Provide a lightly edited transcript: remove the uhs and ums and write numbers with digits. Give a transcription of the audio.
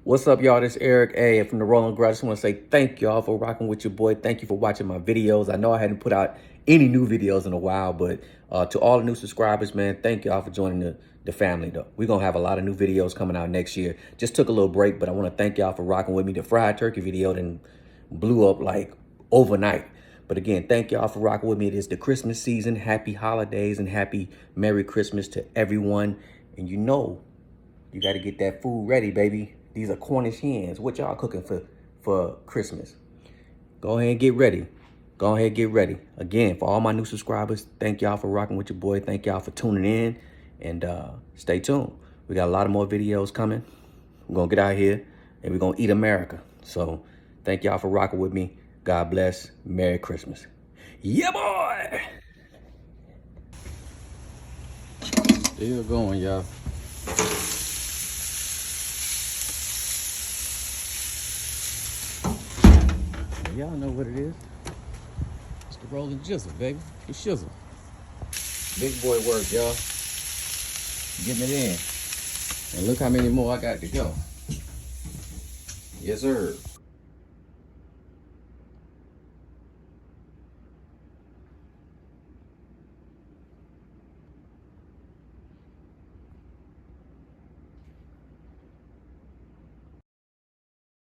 What's up, y'all? This is Eric A. from the Rolling Garage. I just want to say thank y'all for rocking with your boy. Thank you for watching my videos. I know I hadn't put out any new videos in a while, but to all the new subscribers, man, thank y'all for joining the family, though. We're going to have a lot of new videos coming out next year. Just took a little break, but I want to thank y'all for rocking with me. The fried turkey video then blew up like overnight. But again, thank y'all for rocking with me. It is the Christmas season. Happy holidays and happy Merry Christmas to everyone. And you know, you got to get that food ready, baby. These are Cornish hens. What y'all cooking for Christmas? Go ahead and get ready. Go ahead and get ready. Again, for all my new subscribers, thank y'all for rocking with your boy. Thank y'all for tuning in. And stay tuned. We got a lot of more videos coming. We're going to get out here and we're going to eat America. So thank y'all for rocking with me. God bless. Merry Christmas. Yeah, boy. Still going, y'all. Y'all know what it is. It's the rolling jizzle, baby. The shizzle. Big boy work, y'all. Getting it in. And look how many more I got to go. Yes, sir.